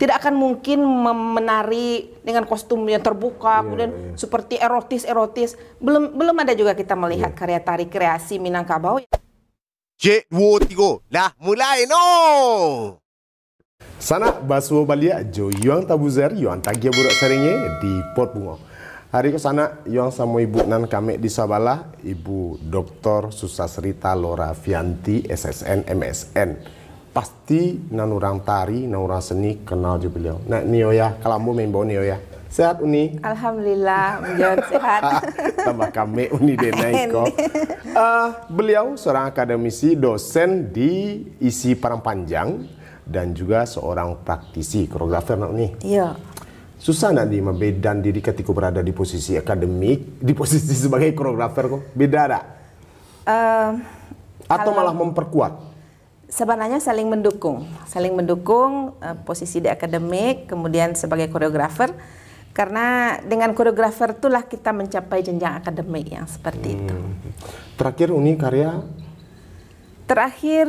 tidak akan mungkin menari dengan kostum yang terbuka, kemudian seperti erotis. Belum ada juga kita melihat karya tari kreasi Minangkabau. Cik, 2, 3, dah mulai no. Sana basuh balia jo yuang tabuzer yuang tagia burak seringnya di Pot Bungo. Hari ke sana yuang sama ibu nan kami di Sabala, Ibu Dr. Susasrita Lorafianti SSN MSN. Pasti nan orang tari, nan orang seni kenal juga beliau. Nah Nio ya, kalau mau main bawa Nio ya. Sehat Uni? Alhamdulillah, menjawab sehat. Tambah kami Uni Denaiko. Beliau seorang akademisi, dosen di ISI Parangpanjang dan juga seorang praktisi koreografer Uni. Iya. Susah nanti membedakan diri ketika berada di posisi akademik, di posisi sebagai koreografer kok? Beda ada? Atau malah memperkuat? Sebenarnya saling mendukung posisi di akademik, kemudian sebagai koreografer. Karena dengan koreografer itulah kita mencapai jenjang akademik yang seperti itu. Terakhir Uni karya? Terakhir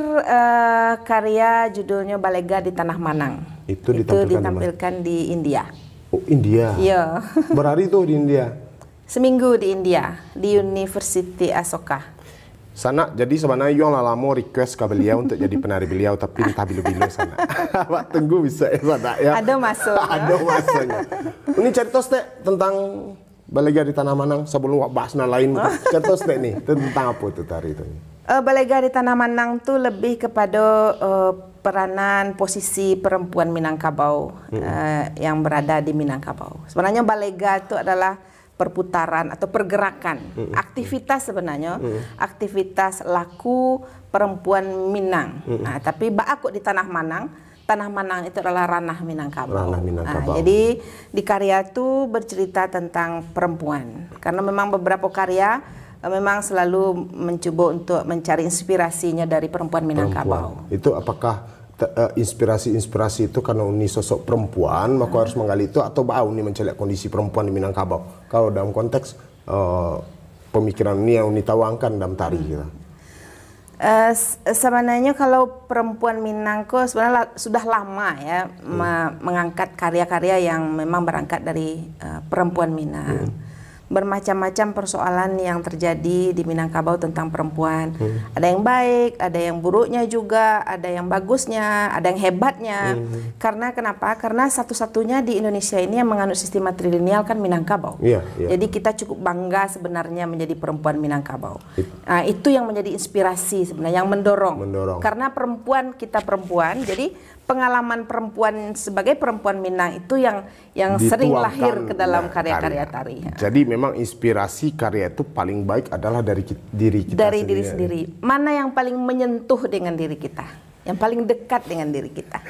karya judulnya Balega di Tanah Manang. Itu ditampilkan di India. Oh India? Iya. Berhari tuh di India? Seminggu di India, di University Asoka. Sana, jadi sebenarnya Yuang lama request ke beliau untuk jadi penari beliau, tapi entah bilo-bilo sana. Pak tunggu bisa ya sana ya? Ada masuk. Ada masanya. Ini cerita tentang Balega di Tanah Manang sebelum bahas lain. Cerita nih tentang apa itu tari itu? Balega di Tanah Manang tuh lebih kepada peranan posisi perempuan Minangkabau yang berada di Minangkabau. Sebenarnya balega itu adalah perputaran atau pergerakan, aktivitas sebenarnya, aktivitas laku perempuan Minang. Nah, tapi aku di Tanah Manang itu adalah ranah Minangkabau. Ranah Minangkabau. Jadi di karya itu bercerita tentang perempuan, karena memang beberapa karya memang selalu mencoba untuk mencari inspirasinya dari perempuan Minangkabau. Itu apakah inspirasi itu karena Uni sosok perempuan, maka harus menggali itu, atau bau Uni mencari kondisi perempuan di Minangkabau? Kalau dalam konteks pemikiran Uni yang Uni tawarkan dalam tari gitu. Sebenarnya kalau perempuan Minangko sebenarnya sudah lama ya mengangkat karya-karya yang memang berangkat dari perempuan Minang. Bermacam-macam persoalan yang terjadi di Minangkabau tentang perempuan. Ada yang baik, ada yang buruknya juga, ada yang bagusnya, ada yang hebatnya. Karena kenapa? Karena satu-satunya di Indonesia ini yang menganut sistem matrilineal kan Minangkabau. Jadi kita cukup bangga sebenarnya menjadi perempuan Minangkabau. Nah, itu yang menjadi inspirasi sebenarnya, yang mendorong. Karena kita perempuan, jadi pengalaman perempuan sebagai perempuan Minang itu yang sering lahir ke dalam karya-karya tari. Jadi memang inspirasi karya itu paling baik adalah dari diri kita dari diri sendiri. Mana yang paling menyentuh dengan diri kita, yang paling dekat dengan diri kita.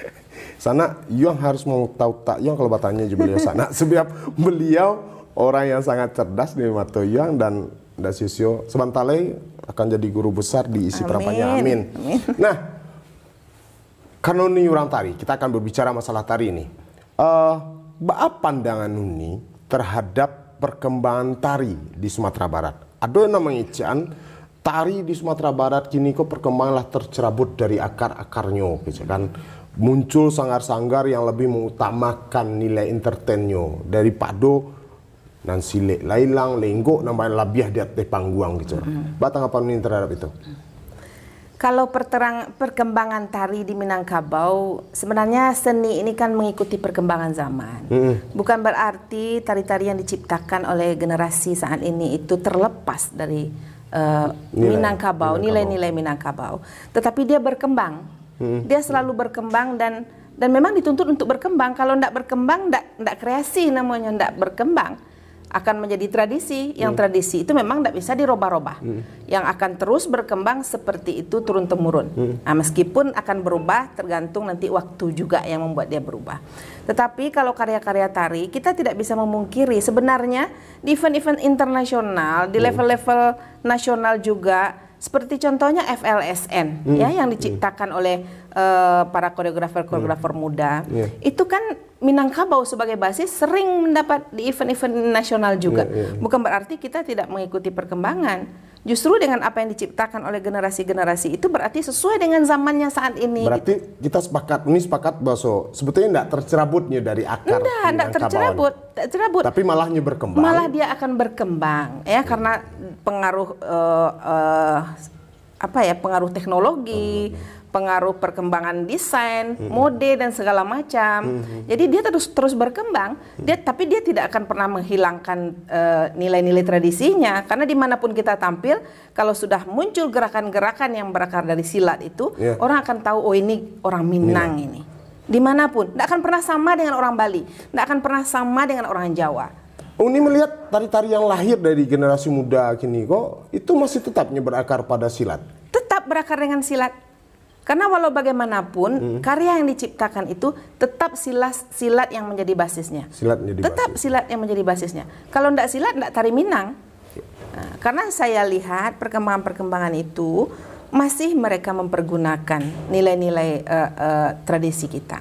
Sana Yuang harus mau tahu tak Yuang kalau bertanya juga beliau sana sebab beliau orang yang sangat cerdas di mata Yuang dan Dasisio sebentar lagi akan jadi guru besar di ISI Parangpanjang. Amin. Nah, karena ini orang tari, kita akan berbicara masalah tari ini. Apa pandangan Uni terhadap perkembangan tari di Sumatera Barat? Ada yang namanya icaan, tari di Sumatera Barat kini kok perkembanganlah tercerabut dari akar-akarnya, gitu kan? Muncul sanggar-sanggar yang lebih mengutamakan nilai entertainnya daripada nan silek lailang, lenggok, namanya labiah di atas panggung gitu. Tanggapan Uni terhadap itu? Kalau perkembangan tari di Minangkabau, sebenarnya seni ini kan mengikuti perkembangan zaman. Bukan berarti tari-tari yang diciptakan oleh generasi saat ini itu terlepas dari Minangkabau, nilai-nilai Minangkabau. Tetapi dia berkembang, dia selalu berkembang dan memang dituntut untuk berkembang. Kalau tidak berkembang, tidak kreasi namanya, tidak berkembang. Akan menjadi tradisi, yang tradisi itu memang tidak bisa dirubah-rubah, yang akan terus berkembang seperti itu turun-temurun. Nah, meskipun akan berubah tergantung nanti waktu juga yang membuat dia berubah. Tetapi kalau karya-karya tari, kita tidak bisa memungkiri sebenarnya di event-event internasional, di level-level nasional juga, seperti contohnya FLSN ya yang diciptakan oleh para koreografer muda. Itu kan Minangkabau sebagai basis sering mendapat di event-event nasional juga. Bukan berarti kita tidak mengikuti perkembangan. justru dengan apa yang diciptakan oleh generasi-generasi itu berarti sesuai dengan zamannya saat ini. Berarti kita sepakat bahwa sebetulnya tidak tercerabutnya dari akar. Tidak tercerabut. Tapi malahnya berkembang. Malah dia akan berkembang ya karena pengaruh pengaruh teknologi, pengaruh perkembangan desain, mode dan segala macam. Jadi dia terus berkembang. Tapi dia tidak akan pernah menghilangkan nilai-nilai tradisinya karena dimanapun kita tampil, kalau sudah muncul gerakan-gerakan yang berakar dari silat itu, orang akan tahu oh ini orang Minang ini. Dimanapun, tidak akan pernah sama dengan orang Bali, tidak akan pernah sama dengan orang Jawa. Uni melihat tari-tari yang lahir dari generasi muda kini kok itu masih tetapnya berakar pada silat. Tetap berakar dengan silat. Karena walau bagaimanapun karya yang diciptakan itu tetap silat yang menjadi basisnya. Silat yang menjadi basisnya. Kalau tidak silat, tidak tari Minang. Nah, karena saya lihat perkembangan itu masih mereka mempergunakan nilai-nilai tradisi kita.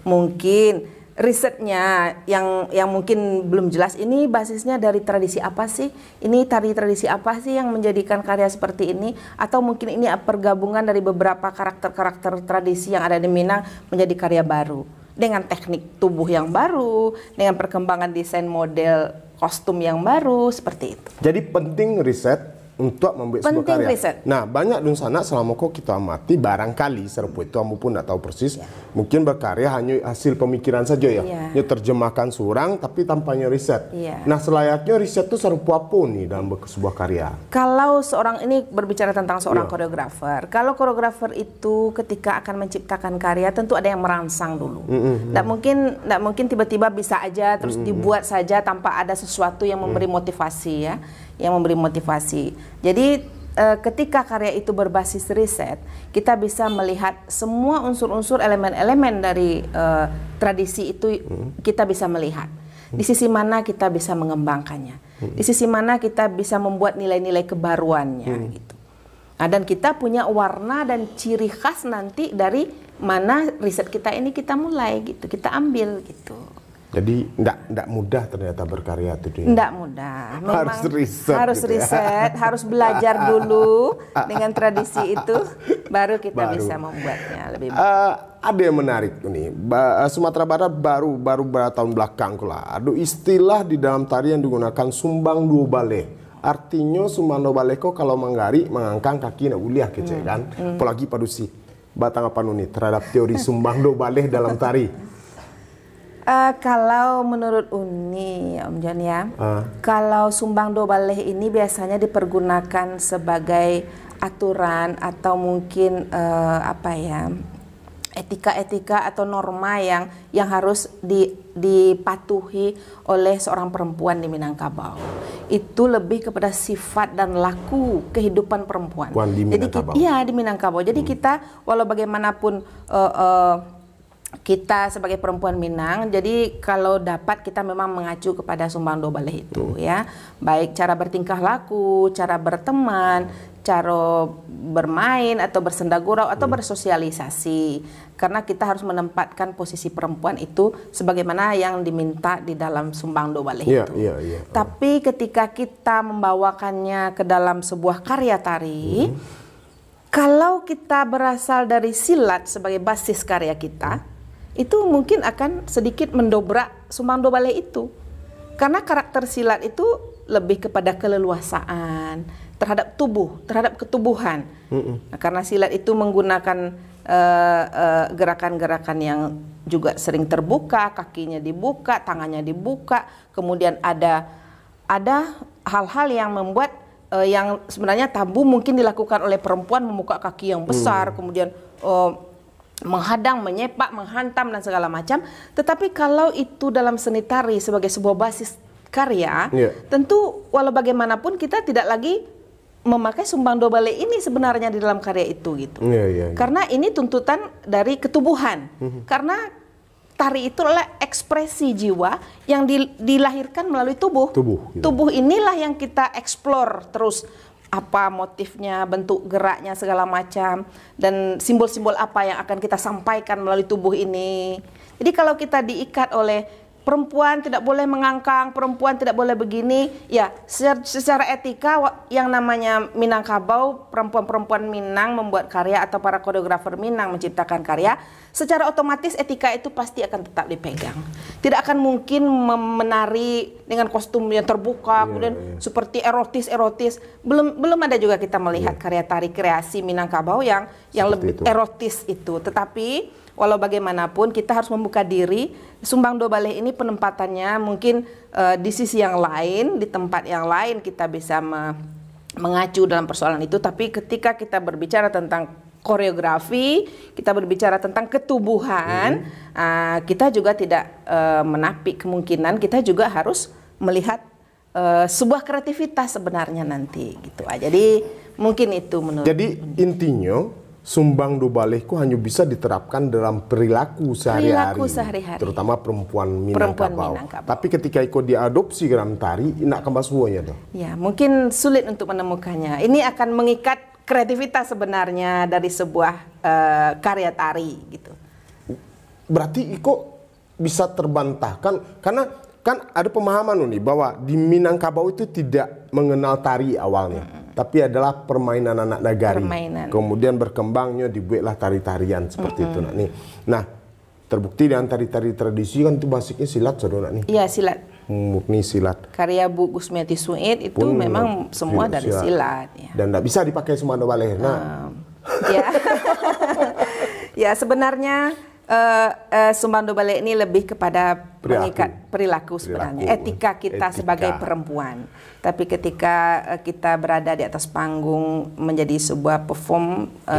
Mungkin risetnya yang mungkin belum jelas, ini basisnya dari tradisi apa sih? Ini tari tradisi apa sih yang menjadikan karya seperti ini? Atau mungkin ini pergabungan dari beberapa karakter-karakter tradisi yang ada di Minang menjadi karya baru dengan teknik tubuh yang baru, dengan perkembangan desain model kostum yang baru, seperti itu. Jadi penting riset untuk membuat sebuah karya. Riset. Nah, banyak di sana selama kok kita amati barangkali serupa itu kamu pun tidak tahu persis. Mungkin berkarya hanya hasil pemikiran saja ya. Ya terjemahkan surang tapi tanpanya riset. Nah, selayaknya riset itu serupa apa nih dalam sebuah karya? Kalau seorang ini berbicara tentang seorang koreografer, kalau koreografer itu ketika akan menciptakan karya tentu ada yang merangsang dulu. Tidak mungkin tiba-tiba bisa aja terus dibuat saja tanpa ada sesuatu yang memberi motivasi ya. Yang memberi motivasi. Jadi ketika karya itu berbasis riset, kita bisa melihat semua unsur-unsur elemen-elemen dari tradisi itu kita bisa melihat. Di sisi mana kita bisa mengembangkannya. Di sisi mana kita bisa membuat nilai-nilai kebaruannya gitu. Nah, dan kita punya warna dan ciri khas nanti dari mana riset kita ini kita mulai gitu, kita ambil gitu. Jadi tidak mudah ternyata berkarya itu. Tidak mudah. Memang harus gitu riset, harus belajar dulu dengan tradisi itu, baru kita bisa membuatnya lebih baik. Ada yang menarik nih, Sumatera Barat baru beberapa tahun belakang ada istilah di dalam tari yang digunakan sumbang dua baleh. Artinya sumbang dua baleh kok kalau menggari mengangkang kaki nak uliah kece kan, apalagi padusi. Batang apa nih terhadap teori sumbang dua baleh dalam tari? Kalau menurut Uni, Om Jon ya, kalau sumbang do baleh ini biasanya dipergunakan sebagai aturan atau mungkin etika-etika atau norma yang harus dipatuhi oleh seorang perempuan di Minangkabau. Itu lebih kepada sifat dan laku kehidupan perempuan. Di Minangkabau. Jadi kita walau bagaimanapun kita sebagai perempuan Minang, jadi kalau dapat kita memang mengacu kepada sumbang do baleh itu ya, baik cara bertingkah laku, cara berteman, cara bermain atau bersendagurau atau bersosialisasi, karena kita harus menempatkan posisi perempuan itu sebagaimana yang diminta di dalam sumbang do baleh itu. Tapi ketika kita membawakannya ke dalam sebuah karya tari, kalau kita berasal dari silat sebagai basis karya kita, itu mungkin akan sedikit mendobrak sumbang do baleh itu. Karena karakter silat itu lebih kepada keleluasaan terhadap tubuh, terhadap ketubuhan. Nah, karena silat itu menggunakan gerakan-gerakan yang juga sering terbuka, kakinya dibuka, tangannya dibuka, kemudian ada hal-hal yang membuat yang sebenarnya tabu mungkin dilakukan oleh perempuan, membuka kaki yang besar, kemudian menghadang, menyepak, menghantam dan segala macam. Tetapi kalau itu dalam seni tari sebagai sebuah basis karya, tentu walau bagaimanapun kita tidak lagi memakai sumbang do baleh ini sebenarnya di dalam karya itu gitu. Karena ini tuntutan dari ketubuhan. Karena tari itu adalah ekspresi jiwa yang dilahirkan melalui tubuh. Tubuh inilah yang kita eksplor terus. Apa motifnya, bentuk geraknya, segala macam, dan simbol-simbol apa yang akan kita sampaikan melalui tubuh ini. Jadi kalau kita diikat oleh perempuan tidak boleh mengangkang, perempuan tidak boleh begini. Ya, secara etika yang namanya Minangkabau, perempuan-perempuan Minang membuat karya atau para koreografer Minang menciptakan karya, secara otomatis etika itu pasti akan tetap dipegang. Tidak akan mungkin menari dengan kostum yang terbuka, kemudian seperti erotis. Belum ada juga kita melihat karya tari kreasi Minangkabau yang lebih erotis itu. Tetapi walau bagaimanapun kita harus membuka diri. Sumbang Do Baleh ini penempatannya mungkin di sisi yang lain, di tempat yang lain kita bisa mengacu dalam persoalan itu. Tapi ketika kita berbicara tentang koreografi, kita berbicara tentang ketubuhan, kita juga tidak menapik kemungkinan kita juga harus melihat sebuah kreativitas sebenarnya nanti gitu aja. Jadi mungkin itu menurut. Jadi intinya Sumbang Do Baleh ku hanya bisa diterapkan dalam perilaku sehari-hari, terutama perempuan Minangkabau. Tapi ketika ikut diadopsi dalam tari, nak kembali semuanya tuh. Ya, mungkin sulit untuk menemukannya. Ini akan mengikat kreativitas sebenarnya dari sebuah karya tari gitu. Berarti Iko bisa terbantahkan karena kan ada pemahaman nih bahwa di Minangkabau itu tidak mengenal tari awalnya. Tapi adalah permainan anak nagari. Kemudian berkembangnya dibuatlah tari-tarian seperti itu nak nih. Nah, terbukti dengan tari-tari tradisi kan itu basicnya silat saudara nih. Iya, silat. Murni silat. Karya Bu Gusmiati Suid itu memang semua dari silat. Ya. Dan tidak bisa dipakai Sumbang Do Baleh. Ya. Ya, sebenarnya Sumbang Do Baleh ini lebih kepada mengikat perilaku sebenarnya, etika kita sebagai perempuan. Tapi ketika kita berada di atas panggung menjadi sebuah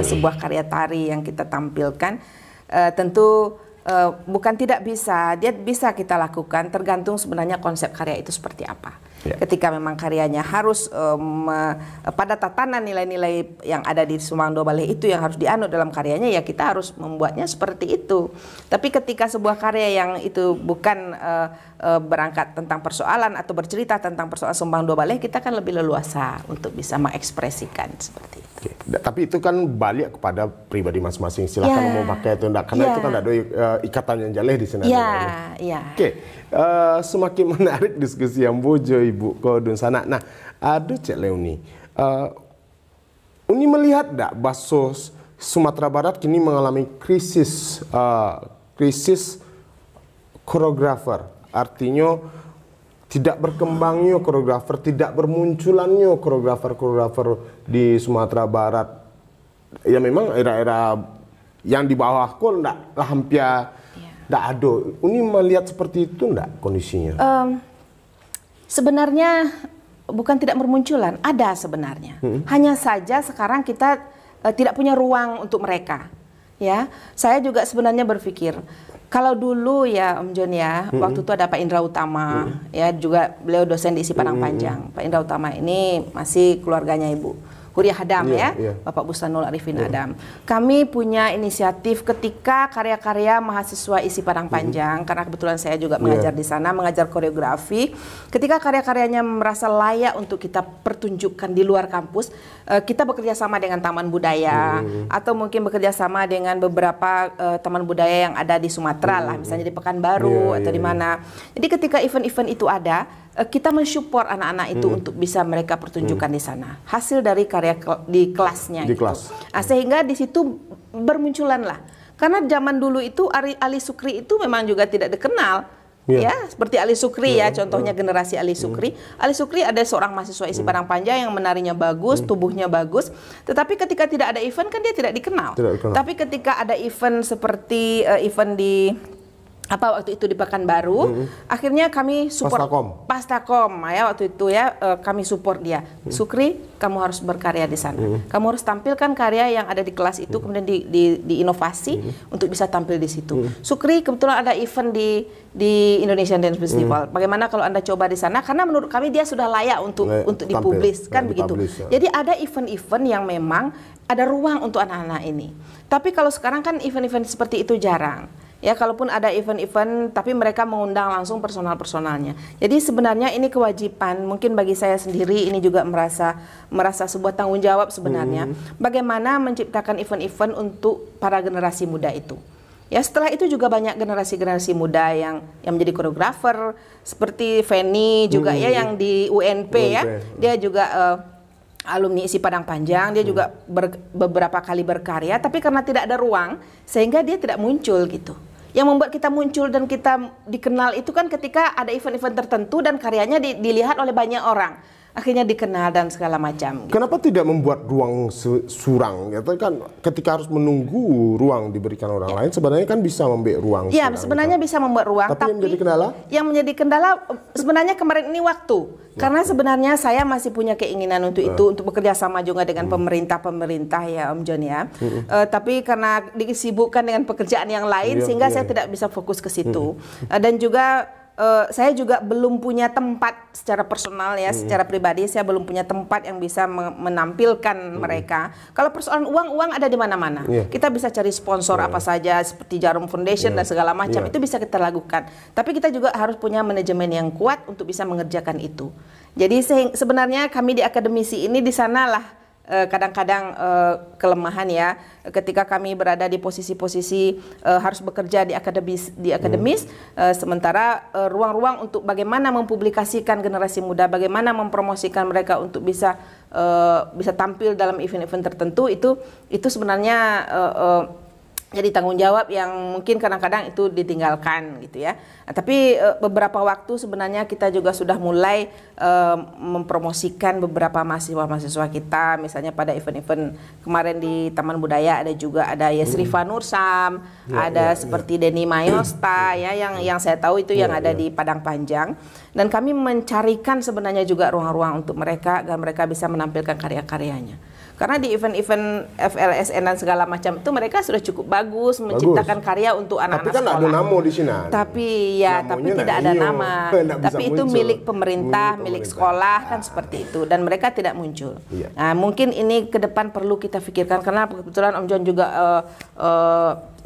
sebuah karya tari yang kita tampilkan, tentu bukan tidak bisa, dia bisa kita lakukan tergantung sebenarnya konsep karya itu seperti apa. Ketika memang karyanya harus pada tatanan nilai-nilai yang ada di Sumbang Do Baleh itu yang harus dianut dalam karyanya, ya kita harus membuatnya seperti itu. Tapi ketika sebuah karya yang itu bukan berangkat tentang persoalan atau bercerita tentang persoalan Sumbang Do Baleh, kita kan lebih leluasa untuk bisa mengekspresikan seperti itu. Tapi itu kan balik kepada pribadi masing-masing. Silakan mau pakai itu enggak, karena itu kan ada ikatan yang jelas di sana. Semakin menarik diskusi yang bojo Ibu Kodun sana. Nah, aduh Cek Leoni, Uni melihat enggak bahwa Sumatera Barat kini mengalami krisis koreografer. Artinya tidak berkembangnya koreografer, tidak bermunculannya koreografer di Sumatera Barat. Ya memang era-era yang di bawah kol enggak lah hampir enggak ada. Uni melihat seperti itu enggak kondisinya? Sebenarnya bukan tidak bermunculan, ada sebenarnya. Hanya saja sekarang kita tidak punya ruang untuk mereka. Ya, saya juga sebenarnya berpikir kalau dulu ya Om John ya, waktu itu ada Pak Indra Utama, ya juga beliau dosen di ISI Padang Panjang. Pak Indra Utama ini masih keluarganya Ibu Huriah Hadam Bapak Bustanul Arifin Adam. Kami punya inisiatif ketika karya-karya mahasiswa ISI Padang Panjang, karena kebetulan saya juga mengajar di sana, mengajar koreografi. Ketika karya-karyanya merasa layak untuk kita pertunjukkan di luar kampus, kita bekerja sama dengan Taman Budaya atau mungkin bekerja sama dengan beberapa taman budaya yang ada di Sumatera lah, misalnya di Pekanbaru atau di mana. Jadi ketika event-event itu ada, kita mensupport anak-anak itu untuk bisa mereka pertunjukkan di sana. Hasil dari karya di kelasnya. Di kelas. Nah, sehingga di situ bermunculan lah. Karena zaman dulu itu Ali Sukri itu memang juga tidak dikenal. Ya, seperti Ali Sukri ya, contohnya generasi Ali Sukri. Ali Sukri ada seorang mahasiswa ISI Padang Panjang yang menarinya bagus, tubuhnya bagus. Tetapi ketika tidak ada event kan dia tidak dikenal. Tapi ketika ada event seperti event di waktu itu di Pekanbaru, akhirnya kami support Pastakom ya waktu itu ya, kami support dia. Sukri, kamu harus berkarya di sana. Kamu harus tampilkan karya yang ada di kelas itu, kemudian diinovasi untuk bisa tampil di situ. Sukri, kebetulan ada event di Indonesian Dance Festival. Bagaimana kalau Anda coba di sana? Karena menurut kami dia sudah layak untuk dipublis, kan begitu. Jadi ada event-event yang memang ada ruang untuk anak-anak ini. Tapi kalau sekarang kan event-event seperti itu jarang. Ya, kalaupun ada event-event, tapi mereka mengundang langsung personal-personalnya. Jadi sebenarnya ini kewajiban, mungkin bagi saya sendiri ini juga merasa sebuah tanggung jawab sebenarnya. Bagaimana menciptakan event-event untuk para generasi muda itu. Ya, setelah itu juga banyak generasi-generasi muda yang menjadi koreografer seperti Feni juga ya yang di UNP ya. Dia juga alumni ISI Padang Panjang, dia juga beberapa kali berkarya, tapi karena tidak ada ruang sehingga dia tidak muncul gitu. Yang membuat kita muncul dan kita dikenal itu kan ketika ada event-event tertentu dan karyanya dilihat oleh banyak orang. Akhirnya dikenal dan segala macam. Gitu. Kenapa tidak membuat ruang surang? Ya, kan ketika harus menunggu ruang diberikan orang lain, sebenarnya kan bisa membuat ruang. Ya, sebenarnya bisa membuat ruang. Tapi yang menjadi kendala? Yang menjadi kendala sebenarnya kemarin ini waktu. Karena sebenarnya saya masih punya keinginan untuk itu, untuk bekerja sama juga dengan pemerintah ya Om John ya. Tapi karena disibukkan dengan pekerjaan yang lain, sehingga saya tidak bisa fokus ke situ. Dan juga saya juga belum punya tempat secara personal ya, secara pribadi saya belum punya tempat yang bisa menampilkan mereka. Kalau persoalan uang ada di mana-mana. Kita bisa cari sponsor apa saja seperti Jarum Foundation dan segala macam, itu bisa kita lakukan. Tapi kita juga harus punya manajemen yang kuat untuk bisa mengerjakan itu. Jadi sebenarnya kami di akademisi ini di sanalah kadang-kadang kelemahan ya, ketika kami berada di posisi-posisi harus bekerja di akademis, sementara ruang-ruang untuk bagaimana mempublikasikan generasi muda, bagaimana mempromosikan mereka untuk bisa tampil dalam event-event tertentu, itu sebenarnya jadi tanggung jawab yang mungkin kadang-kadang itu ditinggalkan gitu ya. Nah, tapi beberapa waktu sebenarnya kita juga sudah mulai mempromosikan beberapa mahasiswa-mahasiswa kita, misalnya pada event-event kemarin di Taman Budaya ada Yesrifa Nursam, seperti Denny Mayosta ya yang saya tahu itu yang ada di Padang Panjang, dan kami mencarikan sebenarnya juga ruang-ruang untuk mereka agar mereka bisa menampilkan karya-karyanya. Karena di event-event FLSN dan segala macam itu mereka sudah cukup bagus menciptakan karya untuk anak-anak sekolah. Tapi kan ada nama di sini. Tapi tidak ada nama. Tapi itu milik pemerintah, milik sekolah kan seperti itu, dan mereka tidak muncul. Nah, mungkin ini ke depan perlu kita pikirkan karena kebetulan Om John juga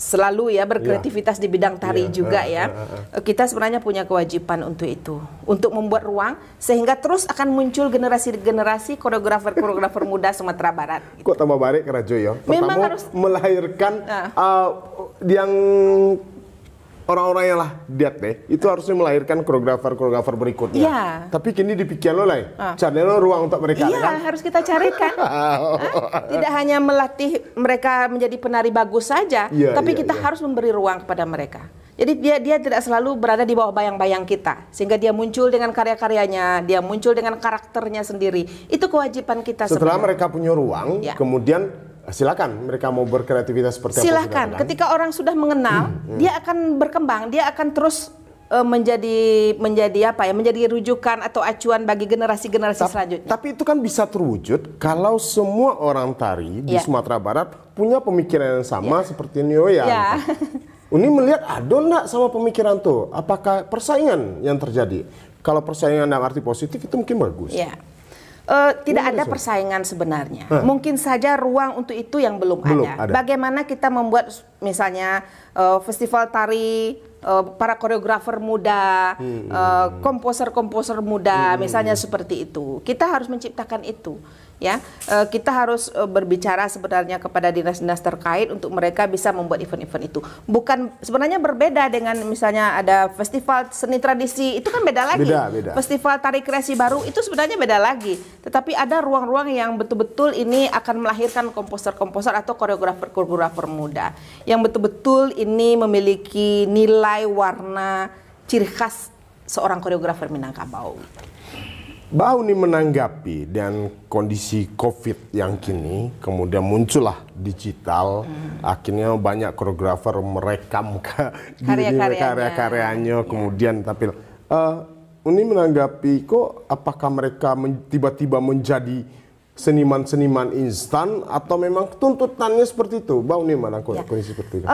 selalu ya berkreativitas di bidang tari juga ya. Kita sebenarnya punya kewajiban untuk itu, untuk membuat ruang sehingga terus akan muncul generasi-generasi koreografer muda Sumatera Barat. Gitu. Kok tambah baik Rajo ya? Memang pertama harus melahirkan yang orang-orang yang lah diat deh, itu harusnya melahirkan koreografer berikutnya. Ya. Tapi kini dipikir lo lah, cari lo ruang untuk mereka. Iya, kan? Harus kita carikan. Tidak hanya melatih mereka menjadi penari bagus saja, tapi kita harus memberi ruang kepada mereka. Jadi dia tidak selalu berada di bawah bayang-bayang kita, sehingga dia muncul dengan karya-karyanya, dia muncul dengan karakternya sendiri. Itu kewajiban kita. Setelah sebenarnya. mereka punya ruang, kemudian silakan mereka mau berkreativitas seperti apa. Silakan. Ketika orang sudah mengenal, dia akan berkembang, dia akan terus menjadi rujukan atau acuan bagi generasi-generasi selanjutnya. Tapi itu kan bisa terwujud kalau semua orang tari di Sumatera Barat punya pemikiran yang sama seperti Nioya. Ini melihat ada enggak sama pemikiran tuh? Apakah persaingan yang terjadi? Kalau persaingan dalam arti positif itu mungkin bagus. Tidak ada persaingan sebenarnya. Mungkin saja ruang untuk itu yang belum ada. Bagaimana kita membuat misalnya festival tari, para koreografer muda, komposer-komposer muda, misalnya seperti itu. Kita harus menciptakan itu. Ya, kita harus berbicara sebenarnya kepada dinas-dinas terkait untuk mereka bisa membuat event-event itu. Bukan sebenarnya berbeda dengan misalnya ada festival seni tradisi, itu kan beda lagi. Beda. Festival tari kreasi baru itu sebenarnya beda lagi. Tetapi ada ruang-ruang yang betul-betul ini akan melahirkan komposer-komposer atau koreografer-koreografer muda yang betul-betul ini memiliki nilai, warna, ciri khas seorang koreografer Minangkabau. Bau nih menanggapi dan kondisi COVID yang kini, kemudian muncullah digital, akhirnya banyak koreografer merekam karya-karyanya, kemudian tampil. Ini menanggapi kok apakah mereka tiba-tiba menjadi seniman-seniman instan atau memang tuntutannya seperti itu? Bau nih mana kondisi seperti itu?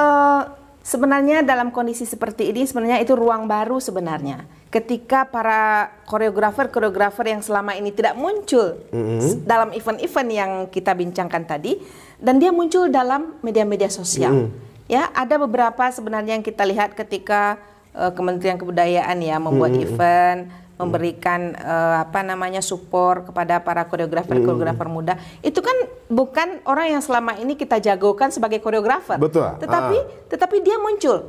Sebenarnya dalam kondisi seperti ini sebenarnya itu ruang baru sebenarnya. Ketika para koreografer yang selama ini tidak muncul dalam event-event yang kita bincangkan tadi, dan dia muncul dalam media-media sosial. Ya, ada beberapa sebenarnya yang kita lihat ketika Kementerian Kebudayaan ya membuat event, memberikan support kepada para koreografer muda. Itu kan bukan orang yang selama ini kita jagokan sebagai koreografer. Betul. Tetapi dia muncul.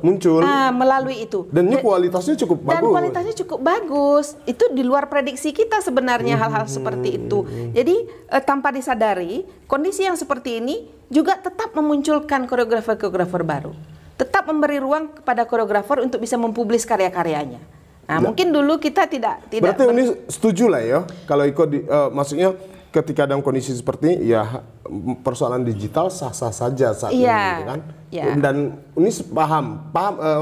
Melalui itu. Dan ini kualitasnya cukup bagus. Dan kualitasnya cukup bagus. Itu di luar prediksi kita sebenarnya hal-hal seperti itu. Jadi tanpa disadari, kondisi yang seperti ini juga tetap memunculkan koreografer-koreografer baru. Tetap memberi ruang kepada koreografer untuk bisa mempublis karya-karyanya. Nah, mungkin dulu kita tidak. Berarti ini setuju lah ya, kalau ikut maksudnya ketika dalam kondisi seperti ya persoalan digital sah-sah saja saat ini, gitu kan? Dan ini paham,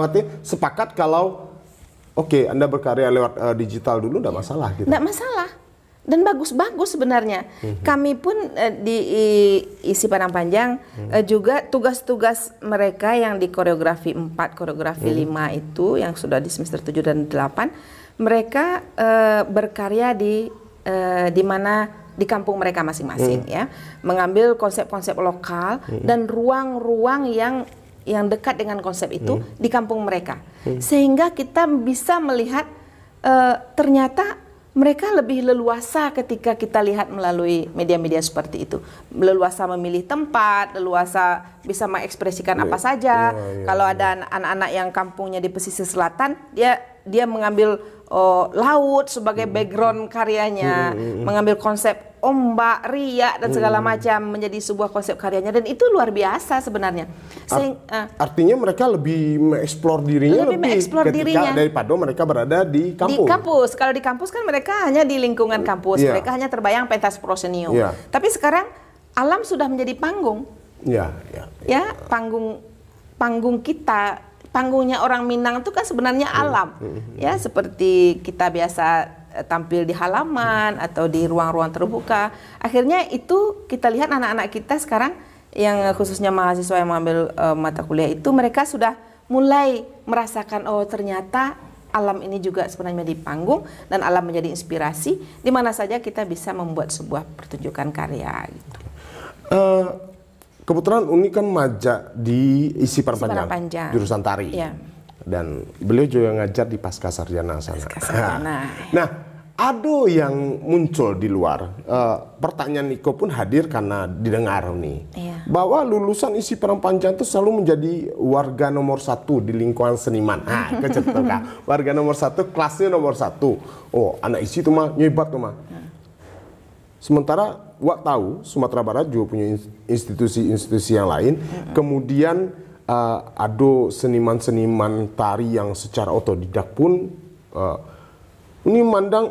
artinya sepakat kalau oke, Anda berkarya lewat digital dulu tidak masalah, gitu. Tidak masalah. Dan bagus-bagus sebenarnya. Kami pun di isi Padang Panjang juga tugas-tugas mereka yang di koreografi 4, koreografi 5 itu yang sudah di semester 7 dan 8, mereka berkarya di mana di kampung mereka masing-masing ya, mengambil konsep-konsep lokal dan ruang-ruang yang dekat dengan konsep itu di kampung mereka. Sehingga kita bisa melihat ternyata mereka lebih leluasa ketika kita lihat melalui media-media seperti itu. Leluasa memilih tempat, leluasa bisa mengekspresikan apa saja. Kalau ada anak-anak yang kampungnya di pesisir selatan, dia mengambil laut sebagai background karyanya, mengambil konsep ombak, riak dan segala macam menjadi sebuah konsep karyanya, dan itu luar biasa sebenarnya. Artinya mereka lebih mengeksplor dirinya dirinya daripada mereka berada di kampus. Di kampus, kalau di kampus kan mereka hanya di lingkungan kampus, mereka hanya terbayang pentas prosenium. Tapi sekarang alam sudah menjadi panggung. Ya, panggung kita. Panggungnya orang Minang itu kan sebenarnya alam, ya, seperti kita biasa tampil di halaman atau di ruang-ruang terbuka. Akhirnya itu kita lihat anak-anak kita sekarang yang khususnya mahasiswa yang mengambil mata kuliah itu, mereka sudah mulai merasakan ternyata alam ini juga sebenarnya di panggung dan alam menjadi inspirasi di mana saja kita bisa membuat sebuah pertunjukan karya. Gitu. Kebetulan Uni kan majak di isi Padang Panjang, jurusan tari. Dan beliau juga ngajar di Pasca Sarjana sana. Nah, ada yang muncul di luar. Pertanyaan Niko pun hadir karena didengar nih. Bahwa lulusan isi Padang Panjang itu selalu menjadi warga nomor 1 di lingkungan seniman. Warga nomor 1, kelasnya nomor 1. Oh, anak isi itu mah nyebat tuh mah. Sementara Wak tahu Sumatera Barat juga punya institusi-institusi yang lain. Kemudian ada seniman-seniman tari yang secara otodidak pun ini mandang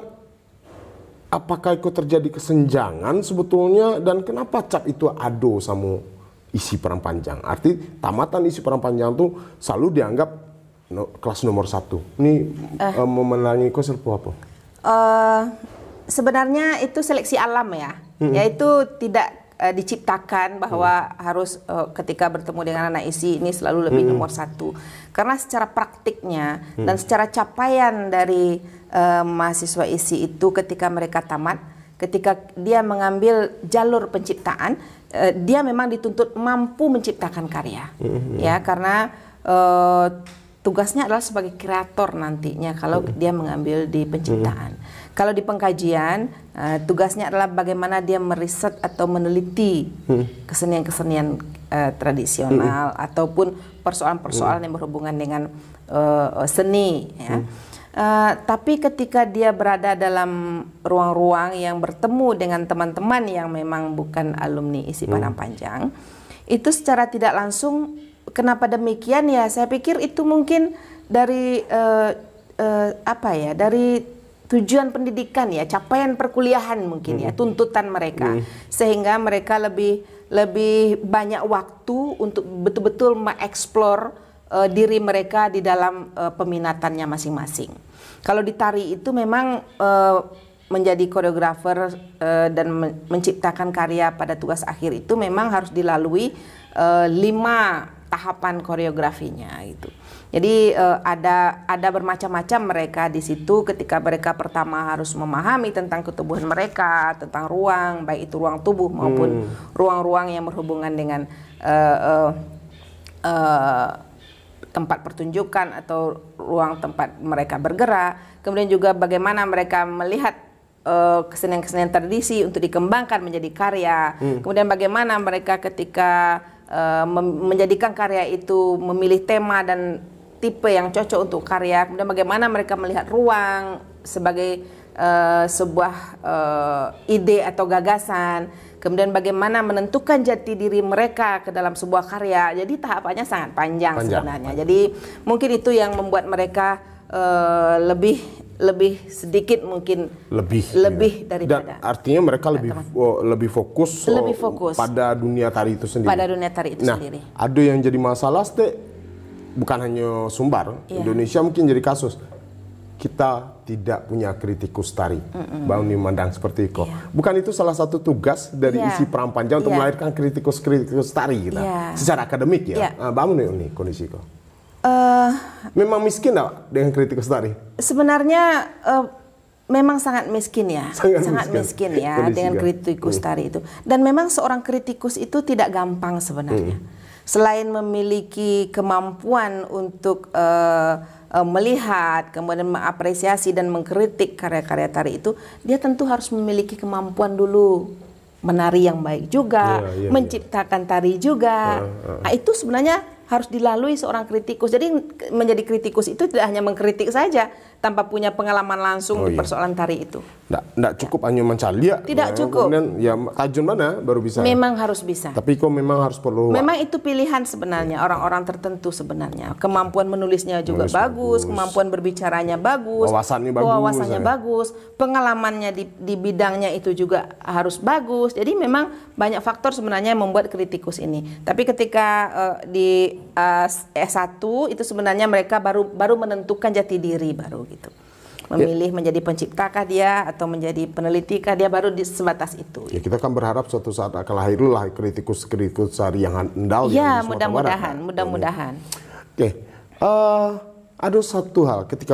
apakah itu terjadi kesenjangan sebetulnya, dan kenapa cap itu ado sama isi Padang Panjang. Arti tamatan isi Padang Panjang itu selalu dianggap kelas nomor 1. Ini memenangi kok apa? Sebenarnya itu seleksi alam ya, yaitu tidak diciptakan bahwa harus ketika bertemu dengan anak isi ini selalu lebih nomor 1. Karena secara praktiknya dan secara capaian dari mahasiswa isi itu ketika mereka tamat, ketika dia mengambil jalur penciptaan, dia memang dituntut mampu menciptakan karya, ya, karena tugasnya adalah sebagai kreator nantinya kalau dia mengambil di penciptaan. Kalau di pengkajian, tugasnya adalah bagaimana dia meriset atau meneliti kesenian-kesenian tradisional ataupun persoalan-persoalan yang berhubungan dengan seni. Ya. Tapi ketika dia berada dalam ruang-ruang yang bertemu dengan teman-teman yang memang bukan alumni isi Padang Panjang, itu secara tidak langsung, kenapa demikian ya? Saya pikir itu mungkin dari dari tujuan pendidikan ya, capaian perkuliahan mungkin ya, tuntutan mereka, sehingga mereka lebih banyak waktu untuk betul-betul mengeksplor diri mereka di dalam peminatannya masing-masing. Kalau di tari itu memang menjadi koreografer dan menciptakan karya pada tugas akhir itu memang harus dilalui 5 tahapan koreografinya gitu. Jadi ada bermacam-macam mereka di situ. Ketika mereka pertama harus memahami tentang ketubuhan mereka, tentang ruang, baik itu ruang tubuh maupun ruang-ruang yang berhubungan dengan tempat pertunjukan atau ruang tempat mereka bergerak. Kemudian juga bagaimana mereka melihat kesenian-kesenian tradisi untuk dikembangkan menjadi karya. Kemudian bagaimana mereka ketika menjadikan karya itu memilih tema dan tipe yang cocok untuk karya. Kemudian bagaimana mereka melihat ruang sebagai sebuah ide atau gagasan. Kemudian bagaimana menentukan jati diri mereka ke dalam sebuah karya. Jadi tahapannya sangat panjang sebenarnya. Jadi mungkin itu yang membuat mereka lebih sedikit mungkin lebih daripada. Dan artinya mereka lebih fokus pada dunia tari itu sendiri. Pada dunia tari itu sendiri. Ada yang jadi masalah, bukan hanya Sumbar, Indonesia mungkin jadi kasus. Kita tidak punya kritikus tari, Mbak Uni mandang seperti itu. Bukan itu salah satu tugas dari isi Peran Panjang untuk melahirkan kritikus tari kita, secara akademik ya. Mbak Uni kondisi kok. Memang miskin nggak dengan kritikus tari? Sebenarnya memang sangat miskin ya, sangat miskin ya dengan kritikus tari itu. Dan memang seorang kritikus itu tidak gampang sebenarnya. Selain memiliki kemampuan untuk melihat, kemudian mengapresiasi dan mengkritik karya-karya tari itu, dia tentu harus memiliki kemampuan dulu menari yang baik juga, menciptakan tari juga. Nah, itu sebenarnya harus dilalui seorang kritikus. Jadi menjadi kritikus itu tidak hanya mengkritik saja tanpa punya pengalaman langsung di persoalan tari itu. Nggak cukup hanya mencari. Tidak cukup. Kemudian ya tajun mana baru bisa. Memang harus bisa. Tapi kok memang harus perlu. Memang itu pilihan sebenarnya orang-orang tertentu sebenarnya. Kemampuan menulisnya juga bagus, kemampuan berbicaranya bagus, wawasannya bagus, pengalamannya di bidangnya itu juga harus bagus. Jadi memang banyak faktor sebenarnya yang membuat kritikus ini. Tapi ketika di S1 itu sebenarnya mereka baru menentukan jati diri baru gitu. Memilih menjadi penciptakah dia atau menjadi penelitikah dia, baru di sebatas itu. Ya, kita kan berharap suatu saat akan lahirlah kritikus tari yang handal. Ya, mudah-mudahan. Oke. Ada satu hal ketika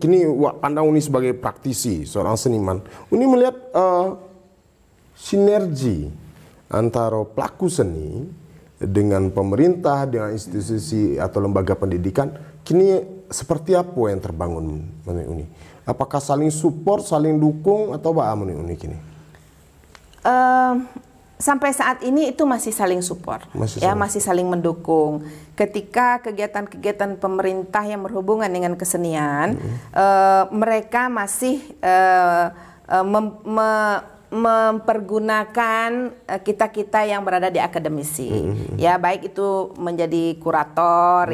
kini pandang Uni sebagai praktisi, seorang seniman. Uni melihat sinergi antara pelaku seni dengan pemerintah, dengan institusi atau lembaga pendidikan, kini seperti apa yang terbangun menurut Uni? Apakah saling support, saling dukung, atau apa menurut Uni kini? Sampai saat ini itu masih saling support, masih saling mendukung. Ketika kegiatan-kegiatan pemerintah yang berhubungan dengan kesenian, mereka masih mempergunakan kita-kita yang berada di akademisi, ya, baik itu menjadi kurator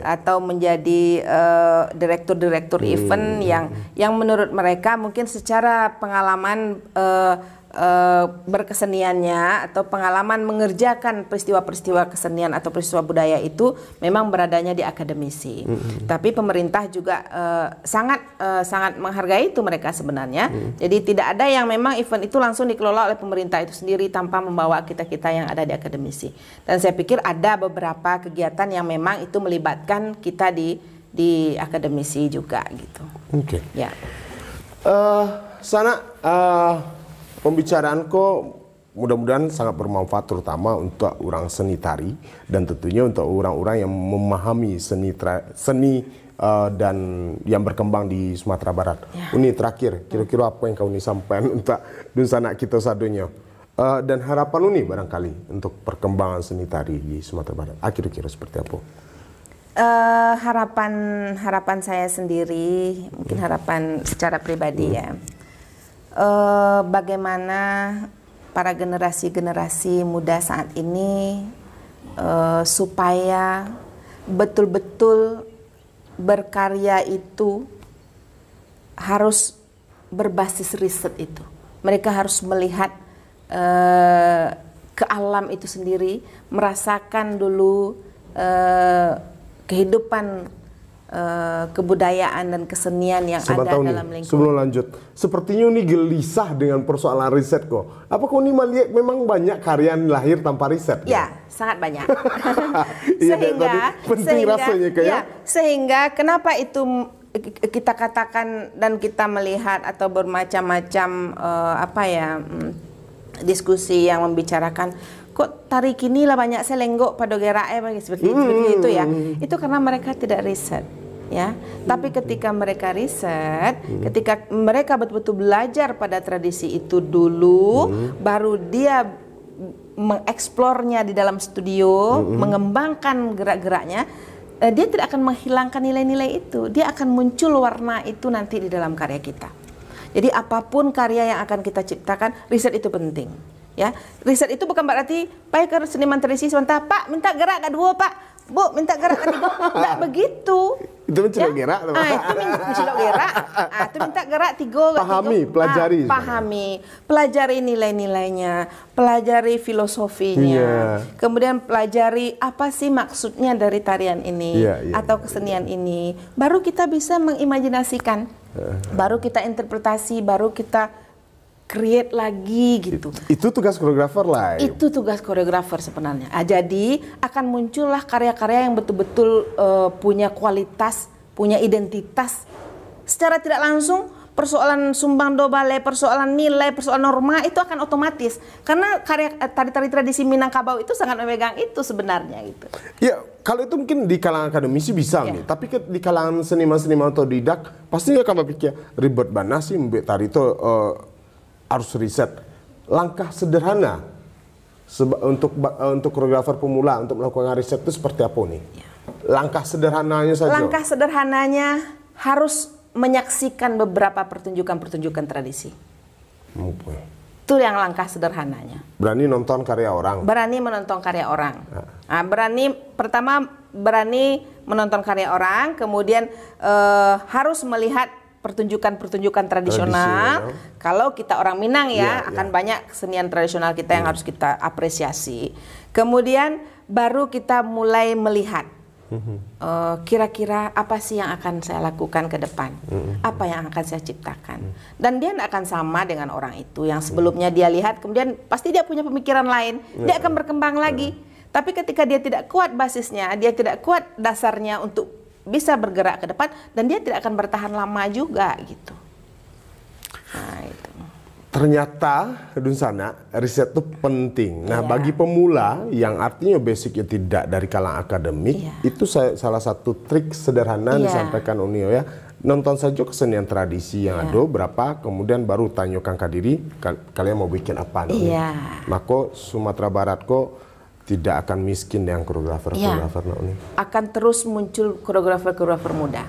atau menjadi direktur-direktur event yang menurut mereka mungkin secara pengalaman berkeseniannya atau pengalaman mengerjakan peristiwa-peristiwa kesenian atau peristiwa budaya itu memang beradanya di akademisi. Tapi pemerintah juga sangat menghargai itu mereka sebenarnya. Jadi tidak ada yang memang event itu langsung dikelola oleh pemerintah itu sendiri tanpa membawa kita-kita yang ada di akademisi. Dan saya pikir ada beberapa kegiatan yang memang itu melibatkan kita di akademisi juga gitu. Oke. Ya. Pembicaraan kok mudah-mudahan sangat bermanfaat terutama untuk orang seni tari dan tentunya untuk orang-orang yang memahami seni dan yang berkembang di Sumatera Barat. Uni terakhir, kira-kira apa yang kau sampaikan untuk sanak kita sadunya dan harapan Uni barangkali untuk perkembangan seni tari di Sumatera Barat. Kira-kira seperti apa? Harapan saya sendiri, mungkin harapan secara pribadi ya. Bagaimana para generasi-generasi muda saat ini supaya betul-betul berkarya itu harus berbasis riset itu. Mereka harus melihat ke alam itu sendiri, merasakan dulu kehidupan kebudayaan dan kesenian yang ada dalam lingkungan. Sebelum lanjut, sepertinya ini gelisah dengan persoalan riset kok. Apakah ini melihat memang banyak karya yang lahir tanpa riset? Ya, sangat banyak. Sehingga kenapa itu kita katakan dan kita melihat atau bermacam-macam diskusi yang membicarakan kok tari kini lah banyak selenggok pada gerak seperti itu ya. Itu karena mereka tidak riset. Ya, tapi ketika mereka riset, ketika mereka betul-betul belajar pada tradisi itu dulu, baru dia mengeksplornya di dalam studio, mengembangkan gerak-geraknya, dia tidak akan menghilangkan nilai-nilai itu. Dia akan muncul warna itu nanti di dalam karya kita. Jadi apapun karya yang akan kita ciptakan, riset itu penting. Ya, riset itu bukan berarti Pak ke seniman tradisi sebentar, Pak minta gerak ke dua, Pak, Bu minta gerak ke tiga, tidak begitu. Itu mencelok gerak, itu mencelok gerak. Itu minta gerak tiga. Pahami, pelajari. Pahami, pelajari nilai-nilainya, pelajari filosofinya, kemudian pelajari apa sih maksudnya dari tarian ini atau kesenian ini. Baru kita bisa mengimajinasikan, baru kita interpretasi, baru kita create lagi gitu. Itu tugas koreografer lah. Itu tugas koreografer sebenarnya. Jadi akan muncullah karya-karya yang betul-betul punya kualitas, punya identitas. Secara tidak langsung persoalan sumbang do balai, persoalan nilai, persoalan norma itu akan otomatis. Karena karya tari-tari tradisi Minangkabau itu sangat memegang itu sebenarnya gitu. Ya, kalau itu mungkin di kalangan akademisi bisa nih, tapi di kalangan seniman-seniman otodidak pasti akan berpikir ribet banget sih mbak tari itu harus riset. Langkah sederhana untuk koreografer pemula untuk melakukan riset itu seperti apa nih? Langkah sederhananya saja. Langkah sederhananya harus menyaksikan beberapa pertunjukan-pertunjukan tradisi. Itu yang langkah sederhananya. Berani nonton karya orang. Berani menonton karya orang. Nah, berani menonton karya orang, kemudian harus melihat pertunjukan-pertunjukan tradisional. Kalau kita orang Minang akan banyak kesenian tradisional kita yang harus kita apresiasi. Kemudian baru kita mulai melihat kira-kira apa sih yang akan saya lakukan ke depan, apa yang akan saya ciptakan. Dan dia tidak akan sama dengan orang itu yang sebelumnya dia lihat, kemudian pasti dia punya pemikiran lain, dia akan berkembang lagi. Tapi ketika dia tidak kuat basisnya, dia tidak kuat dasarnya untuk bisa bergerak ke depan, dan dia tidak akan bertahan lama juga gitu. Nah, itu. Ternyata Dunsana riset itu penting. Nah, bagi pemula yang artinya basicnya tidak dari kalangan akademik, itu salah satu trik sederhana disampaikan Unio ya. Nonton saja kesenian tradisi yang ada berapa, kemudian baru tanyakan ke diri kalian mau bikin apa. Maka Sumatera Barat kok tidak akan miskin dengan koreografer ini. Akan terus muncul koreografer muda.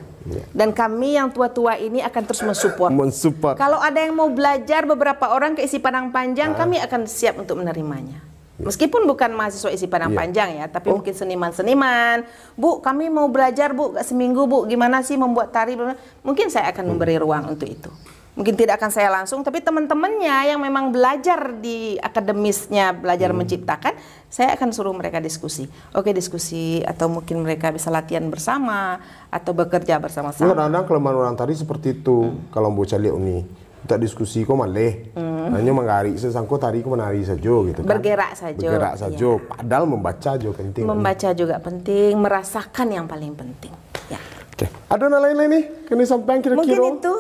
Dan kami yang tua-tua ini akan terus mensupport. Kalau ada yang mau belajar beberapa orang ke isi Padang Panjang, kami akan siap untuk menerimanya. Meskipun bukan mahasiswa isi Padang Panjang ya, tapi mungkin seniman-seniman. Bu, kami mau belajar Bu, seminggu Bu, gimana sih membuat tari? Mungkin saya akan memberi ruang untuk itu. Mungkin tidak akan saya langsung, tapi teman-temannya yang memang belajar di akademisnya, belajar menciptakan, saya akan suruh mereka diskusi. Oke, diskusi, atau mungkin mereka bisa latihan bersama, atau bekerja bersama-sama. Kadang-kadang kelemahan orang tadi seperti itu, kalau bocah lihat ini, kita diskusi kok maleh, hanya menggari, sesangko tari kok menari saja gitu kan. Bergerak saja. Padahal membaca juga penting. Membaca juga penting, merasakan yang paling penting. Ya. Oke. Ada lain-lain nih kini sampai kira-kira. Mungkin itu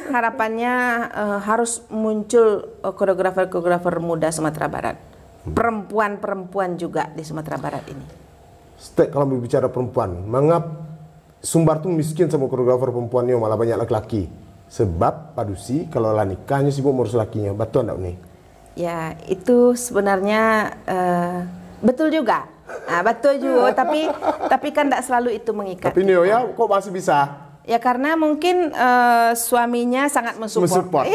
harapannya harus muncul koreografer muda Sumatera Barat, perempuan juga di Sumatera Barat ini. Kalau berbicara perempuan, mengapa Sumbar tuh miskin sama koreografer perempuannya malah banyak laki-laki? Sebab padusi kalau lah nikahnya sibuk ngurus lakinya, betul enggak nih? Ya itu sebenarnya betul juga. Nah, betul juga, tapi kan tidak selalu itu mengikat. Tapi Neo ya, kok masih bisa? Ya karena mungkin suaminya sangat mensupport.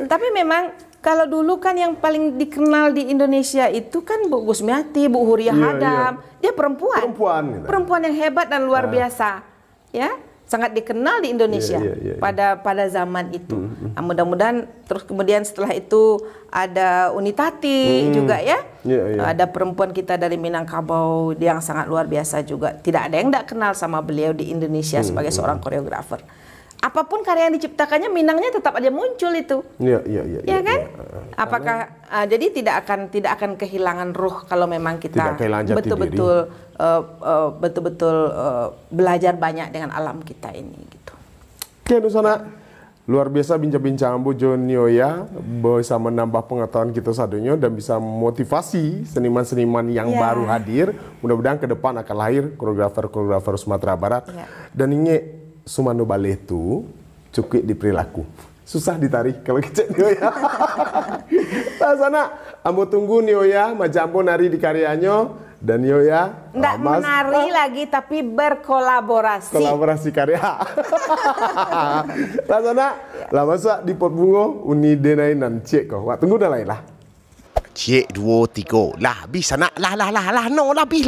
Tapi memang kalau dulu kan yang paling dikenal di Indonesia itu kan Bu Gusmiati, Bu Huria Hadam. Dia perempuan yang hebat dan luar biasa. Ya, sangat dikenal di Indonesia pada zaman itu. Nah, mudah-mudahan terus kemudian setelah itu ada Unitati juga ya. Ada perempuan kita dari Minangkabau yang sangat luar biasa juga. Tidak ada yang tidak kenal sama beliau di Indonesia sebagai seorang koreografer. Apapun karya yang diciptakannya, Minangnya tetap aja muncul itu. Ya kan? Apakah jadi tidak akan kehilangan ruh kalau memang kita betul-betul belajar banyak dengan alam kita ini gitu. Oke, Nusana, Luar biasa bincang-bincang Bojo Nioya bisa menambah pengetahuan kita sadunya dan bisa memotivasi seniman-seniman yang baru hadir. Mudah-mudahan ke depan akan lahir koreografer-koreografer Sumatera Barat. Dan ini Sumano Ballet itu cukup di perilaku. Susah ditarik kalau kecek Nioya. Nah, sana ambo tunggu Nioya macam nari di karyanya. Dan Nioya nggak menari lagi tapi berkolaborasi. Kolaborasi karya. Rasana lah masa di pot bungo uni denai nan cek kau. Wak tunggu dah lain lah. Cik 2 3 lah bisa nak lah no lebih